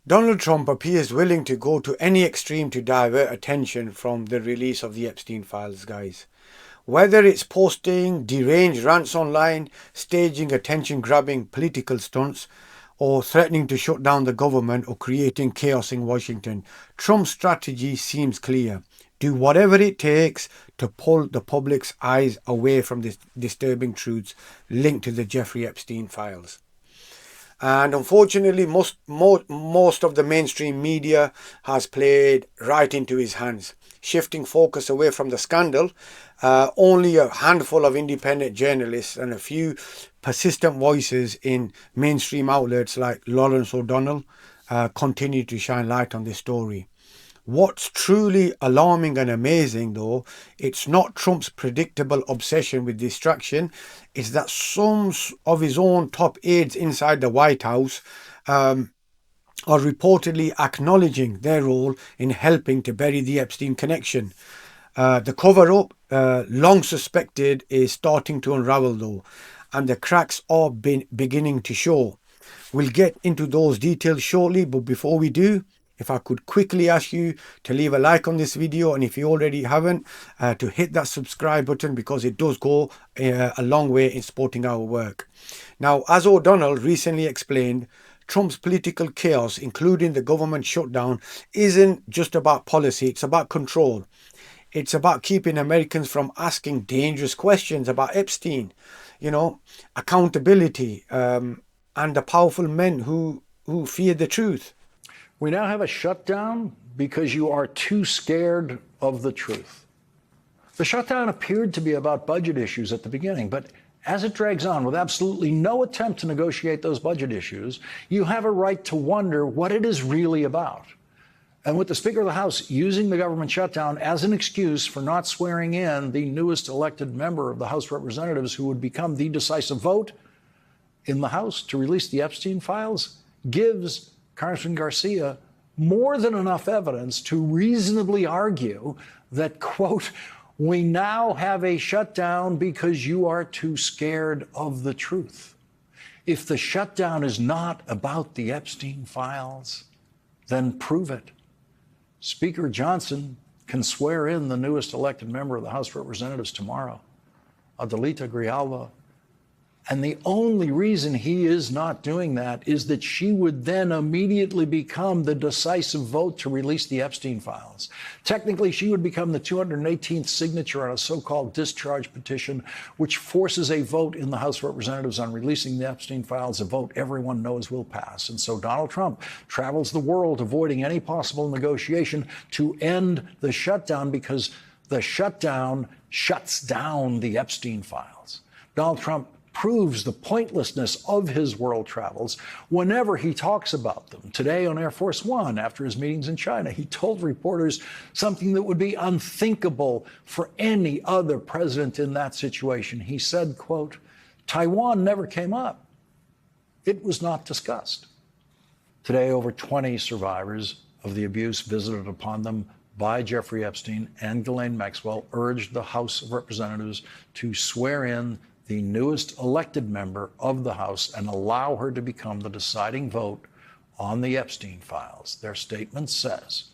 Donald Trump appears willing to go to any extreme to divert attention from the release of the Epstein files, guys. Whether it's posting deranged rants online, staging attention-grabbing political stunts, or threatening to shut down the government or creating chaos in Washington, Trump's strategy seems clear. Do whatever it takes to pull the public's eyes away from the disturbing truths linked to the Jeffrey Epstein files. And unfortunately, most of the mainstream media has played right into his hands, shifting focus away from the scandal. Only a handful of independent journalists and a few persistent voices in mainstream outlets like Lawrence O'Donnell continue to shine light on this story. What's truly alarming and amazing, though, it's not Trump's predictable obsession with distraction. It's that some of his own top aides inside the White House are reportedly acknowledging their role in helping to bury the Epstein connection. The cover-up, long suspected, is starting to unravel, though, and the cracks are beginning to show. We'll get into those details shortly, but before we do, if I could quickly ask you to leave a like on this video, and if you already haven't, to hit that subscribe button, because it does go a long way in supporting our work. Now, as O'Donnell recently explained, Trump's political chaos, including the government shutdown, isn't just about policy, it's about control. It's about keeping Americans from asking dangerous questions about Epstein, accountability, and the powerful men who fear the truth. We now have a shutdown because you are too scared of the truth. The shutdown appeared to be about budget issues at the beginning, but as it drags on with absolutely no attempt to negotiate those budget issues, you have a right to wonder what it is really about. And with the Speaker of the House using the government shutdown as an excuse for not swearing in the newest elected member of the House of Representatives who would become the decisive vote in the House to release the Epstein files, gives Congressman Garcia more than enough evidence to reasonably argue that, quote, we now have a shutdown because you are too scared of the truth. If the shutdown is not about the Epstein files, then prove it. Speaker Johnson can swear in the newest elected member of the House of Representatives tomorrow, Adelita Grijalva. And the only reason he is not doing that is that she would then immediately become the decisive vote to release the Epstein files. Technically, she would become the 218th signature on a so-called discharge petition, which forces a vote in the House of Representatives on releasing the Epstein files, a vote everyone knows will pass. And so Donald Trump travels the world avoiding any possible negotiation to end the shutdown, because the shutdown shuts down the Epstein files. Donald Trump proves the pointlessness of his world travels whenever he talks about them. Today on Air Force One, after his meetings in China, he told reporters something that would be unthinkable for any other president in that situation. He said, quote, Taiwan never came up. It was not discussed. Today, over 20 survivors of the abuse visited upon them by Jeffrey Epstein and Ghislaine Maxwell urged the House of Representatives to swear in the newest elected member of the House and allow her to become the deciding vote on the Epstein files. Their statement says,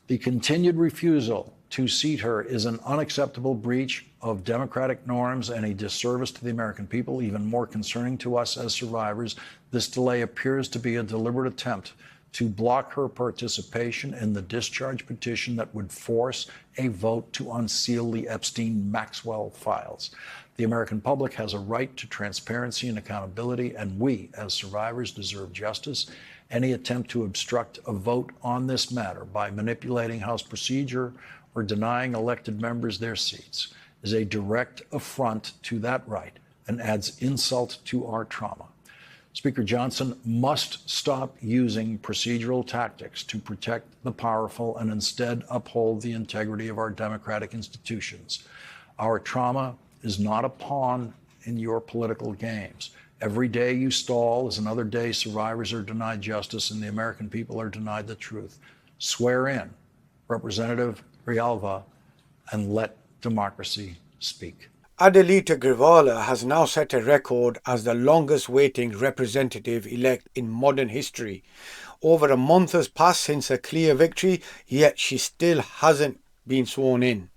the continued refusal to seat her is an unacceptable breach of democratic norms and a disservice to the American people. Even more concerning to us as survivors, this delay appears to be a deliberate attempt to block her participation in the discharge petition that would force a vote to unseal the Epstein-Maxwell files. The American public has a right to transparency and accountability, and we, as survivors, deserve justice. Any attempt to obstruct a vote on this matter by manipulating House procedure or denying elected members their seats is a direct affront to that right and adds insult to our trauma. Speaker Johnson must stop using procedural tactics to protect the powerful and instead uphold the integrity of our democratic institutions. Our trauma is not a pawn in your political games. Every day you stall is another day survivors are denied justice and the American people are denied the truth. Swear in Representative Grijalva and let democracy speak. Aide has now set a record as the longest waiting representative elect in modern history. Over a month has passed since a clear victory, yet she still hasn't been sworn in.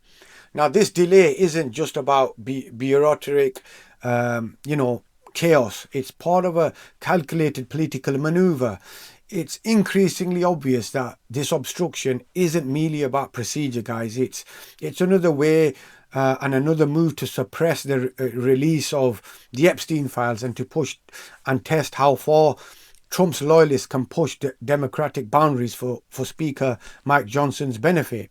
Now, this delay isn't just about bureaucratic, chaos. It's part of a calculated political maneuver. It's increasingly obvious that this obstruction isn't merely about procedure, guys. It's another way and another move to suppress the release of the Epstein files and to push and test how far Trump's loyalists can push the democratic boundaries for Speaker Mike Johnson's benefit.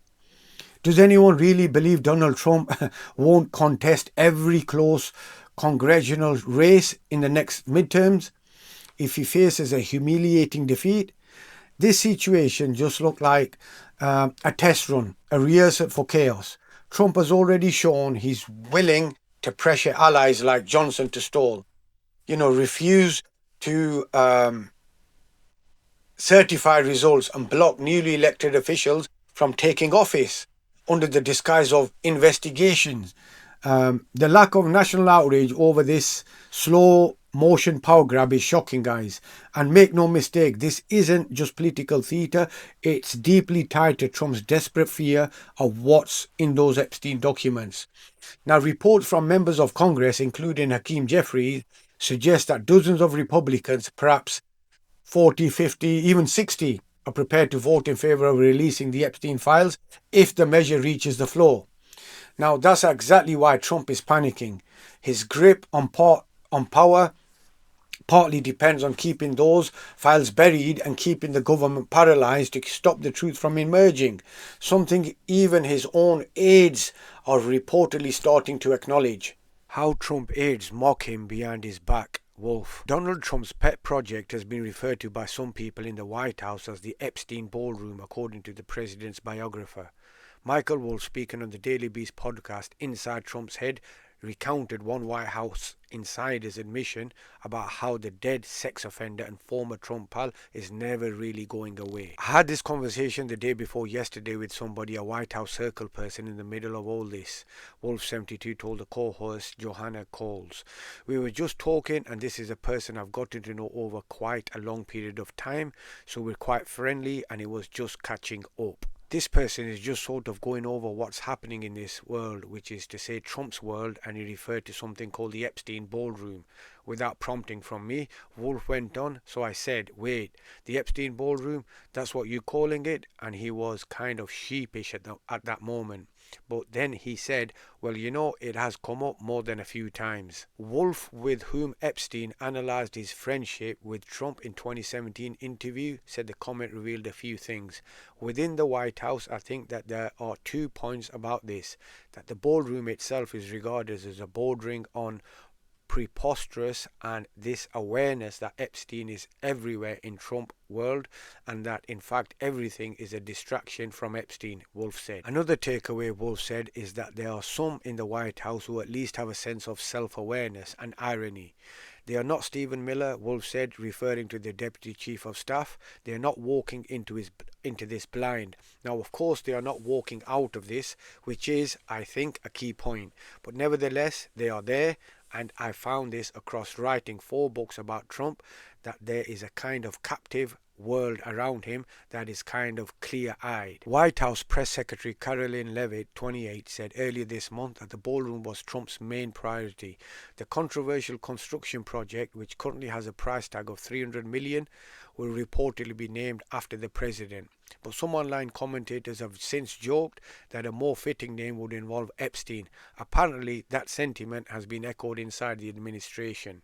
Does anyone really believe Donald Trump won't contest every close congressional race in the next midterms if he faces a humiliating defeat? This situation just looked like a test run, a rehearsal for chaos. Trump has already shown he's willing to pressure allies like Johnson to stall, refuse to certify results and block newly elected officials from taking office under the disguise of investigations. The lack of national outrage over this slow motion power grab is shocking, guys. And make no mistake, this isn't just political theatre. It's deeply tied to Trump's desperate fear of what's in those Epstein documents. Now, reports from members of Congress, including Hakeem Jeffries, suggest that dozens of Republicans, perhaps 40, 50, even 60, are prepared to vote in favour of releasing the Epstein files if the measure reaches the floor. Now, that's exactly why Trump is panicking. His grip on power partly depends on keeping those files buried and keeping the government paralysed to stop the truth from emerging, something even his own aides are reportedly starting to acknowledge. How Trump aides mock him behind his back. Wolf. Donald Trump's pet project has been referred to by some people in the White House as the Epstein ballroom, according to the president's biographer. Michael Wolff, speaking on the Daily Beast podcast Inside Trump's Head, recounted one White House insider's admission about how the dead sex offender and former Trump pal is never really going away. I had this conversation the day before yesterday with somebody, a White House Circle person in the middle of all this, Wolf72 told the co-host Johanna Coles. We were just talking, and this is a person I've gotten to know over quite a long period of time, so we're quite friendly and it was just catching up. This person is just sort of going over what's happening in this world, which is to say Trump's world, and he referred to something called the Epstein ballroom. Without prompting from me, Wolf went on, so I said, wait, the Epstein ballroom, that's what you're calling it? And he was kind of sheepish at that moment. But then he said, well, it has come up more than a few times. Wolf, with whom Epstein analysed his friendship with Trump in 2017 interview, said the comment revealed a few things. Within the White House, I think that there are 2 points about this. That the ballroom itself is regarded as a bordering on preposterous, and this awareness that Epstein is everywhere in Trump world and that in fact everything is a distraction from Epstein, Wolf said. Another takeaway Wolf said is that there are some in the White House who at least have a sense of self-awareness and irony. They are not Stephen Miller, Wolf said, referring to the Deputy Chief of Staff. They are not walking into this blind. Now, of course, they are not walking out of this, which is, I think, a key point. But nevertheless, they are there. And I found this across writing 4 books about Trump, that there is a kind of captive world around him that is kind of clear-eyed. White House Press Secretary Caroline Leavitt, 28, said earlier this month that the ballroom was Trump's main priority. The controversial construction project, which currently has a price tag of $300 million, will reportedly be named after the president. But some online commentators have since joked that a more fitting name would involve Epstein. Apparently, that sentiment has been echoed inside the administration.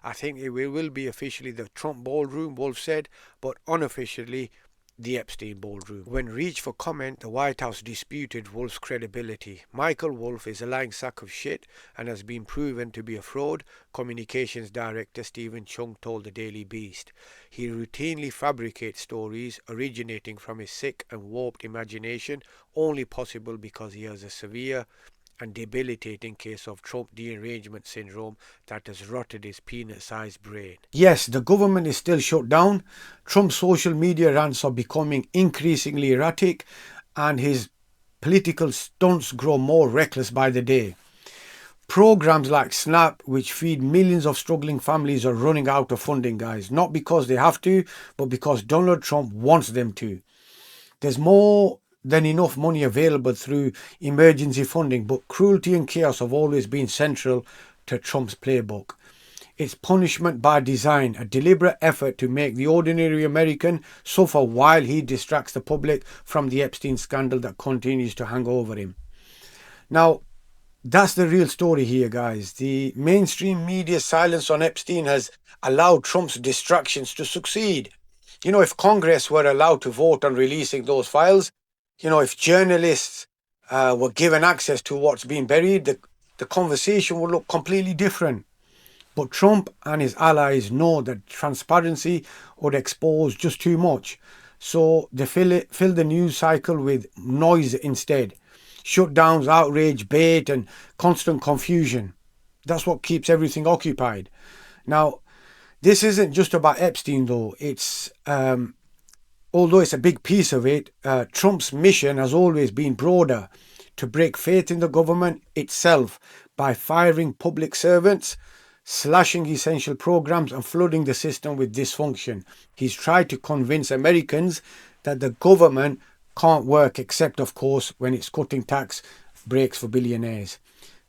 I think it will be officially the Trump ballroom, Wolf said, but unofficially the Epstein ballroom. When reached for comment, the White House disputed Wolf's credibility. Michael Wolff is a lying sack of shit and has been proven to be a fraud, Communications Director Stephen Chung told the Daily Beast. He routinely fabricates stories originating from his sick and warped imagination, only possible because he has a severe and debilitating case of Trump derangement syndrome that has rotted his peanut-sized brain. Yes, the government is still shut down. Trump's social media rants are becoming increasingly erratic, and his political stunts grow more reckless by the day. programs like SNAP, which feed millions of struggling families, are running out of funding, guys. Not because they have to, but because Donald Trump wants them to. There's more than enough money available through emergency funding, but cruelty and chaos have always been central to Trump's playbook. It's punishment by design, a deliberate effort to make the ordinary American suffer while he distracts the public from the Epstein scandal that continues to hang over him. Now, that's the real story here, guys. The mainstream media's silence on Epstein has allowed Trump's distractions to succeed. If Congress were allowed to vote on releasing those files, if journalists were given access to what's been buried, the conversation would look completely different. But Trump and his allies know that transparency would expose just too much. So they fill the news cycle with noise instead. Shutdowns, outrage, bait, and constant confusion. That's what keeps everything occupied. Now, this isn't just about Epstein, though. It's although it's a big piece of it, Trump's mission has always been broader: to break faith in the government itself by firing public servants, slashing essential programs, and flooding the system with dysfunction. He's tried to convince Americans that the government can't work, except, of course, when it's cutting tax breaks for billionaires.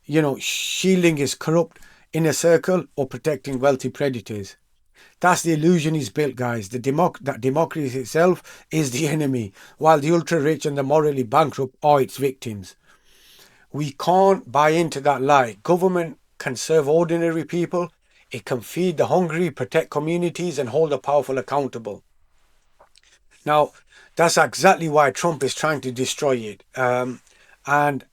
Shielding his corrupt inner circle or protecting wealthy predators. That's the illusion he's built, guys. That democracy itself is the enemy, while the ultra-rich and the morally bankrupt are its victims. We can't buy into that lie. Government can serve ordinary people. It can feed the hungry, protect communities, and hold the powerful accountable. Now, that's exactly why Trump is trying to destroy it. And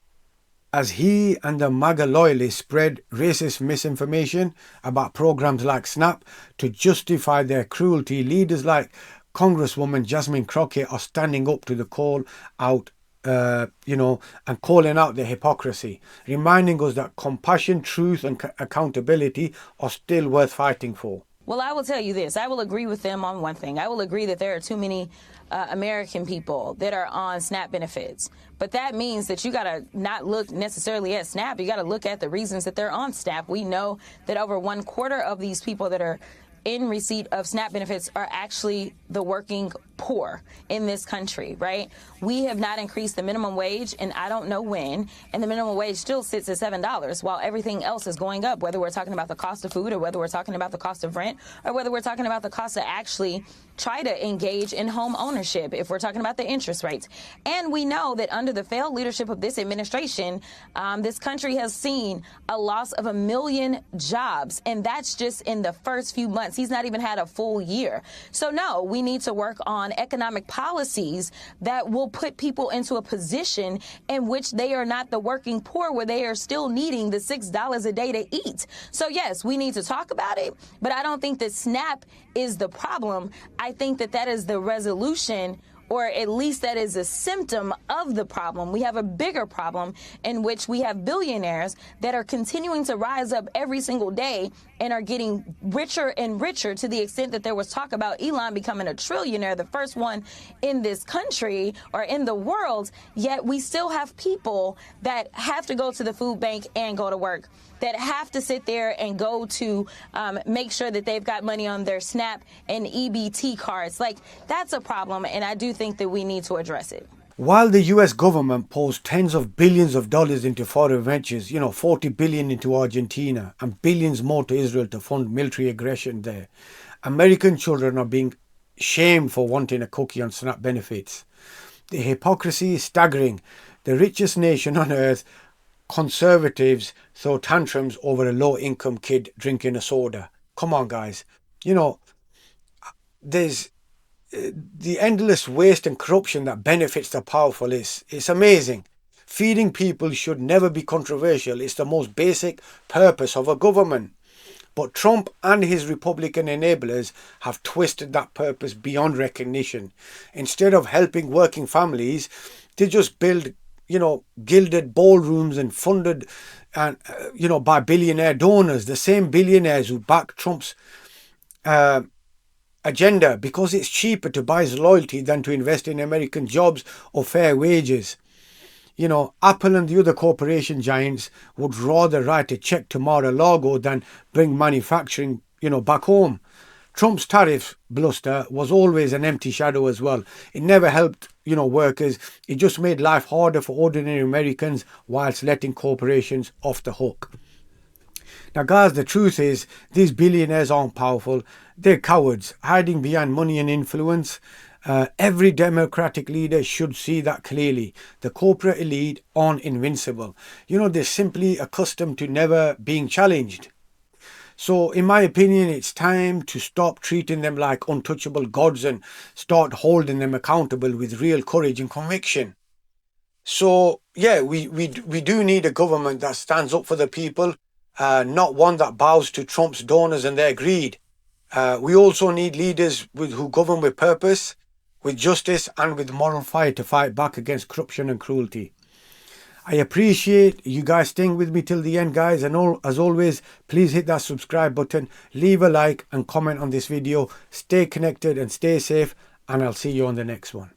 as he and the MAGA loyalists spread racist misinformation about programs like SNAP to justify their cruelty, leaders like Congresswoman Jasmine Crockett are standing up to the call out, and calling out the hypocrisy, reminding us that compassion, truth, and accountability are still worth fighting for. Well, I will tell you this. I will agree with them on one thing. I will agree that there are too many American people that are on SNAP benefits. But that means that you got to not look necessarily at SNAP. You got to look at the reasons that they're on SNAP. We know that over 1/4 of these people that are in receipt of SNAP benefits are actually the working poor in this country, right? We have not increased the minimum wage, and I don't know when, and the minimum wage still sits at $7 while everything else is going up, whether we're talking about the cost of food or whether we're talking about the cost of rent or whether we're talking about the cost to actually try to engage in home ownership, if we're talking about the interest rates. And we know that under the failed leadership of this administration, this country has seen a loss of 1 million jobs, and that's just in the first few months. He's not even had a full year. So no, we need to work on economic policies that will put people into a position in which they are not the working poor, where they are still needing the $6 a day to eat. So yes, we need to talk about it, but I don't think that SNAP is the problem. I think that that is the resolution, or at least that is a symptom of the problem. We have a bigger problem in which we have billionaires that are continuing to rise up every single day and are getting richer and richer, to the extent that there was talk about Elon becoming a trillionaire, the first one in this country or in the world. Yet we still have people that have to go to the food bank and go to work, that have to sit there and go to make sure that they've got money on their SNAP and EBT cards. Like, that's a problem, and I do think that we need to address it. While the US government pours tens of billions of dollars into foreign ventures, 40 billion into Argentina and billions more to Israel to fund military aggression there, American children are being shamed for wanting a cookie on SNAP benefits. The hypocrisy is staggering. The richest nation on earth, conservatives, throw tantrums over a low-income kid drinking a soda. Come on, guys. There's the endless waste and corruption that benefits the powerful. It's amazing. Feeding people should never be controversial. It's the most basic purpose of a government. But Trump and his Republican enablers have twisted that purpose beyond recognition. Instead of helping working families, they just build, gilded ballrooms and funded, by billionaire donors, the same billionaires who back Trump's agenda, because it's cheaper to buy his loyalty than to invest in American jobs or fair wages. Apple and the other corporation giants would rather write a check to Mar-a-Lago than bring manufacturing, back home. Trump's tariff bluster was always an empty shadow as well. It never helped, workers. It just made life harder for ordinary Americans whilst letting corporations off the hook. Now, guys, the truth is these billionaires aren't powerful. They're cowards, hiding behind money and influence. Every democratic leader should see that clearly. The corporate elite aren't invincible. They're simply accustomed to never being challenged. So, in my opinion, it's time to stop treating them like untouchable gods and start holding them accountable with real courage and conviction. So, yeah, we do need a government that stands up for the people, not one that bows to Trump's donors and their greed. We also need leaders who govern with purpose, with justice and with moral fire to fight back against corruption and cruelty. I appreciate you guys staying with me till the end, guys, and as always, please hit that subscribe button, leave a like and comment on this video. Stay connected and stay safe, and I'll see you on the next one.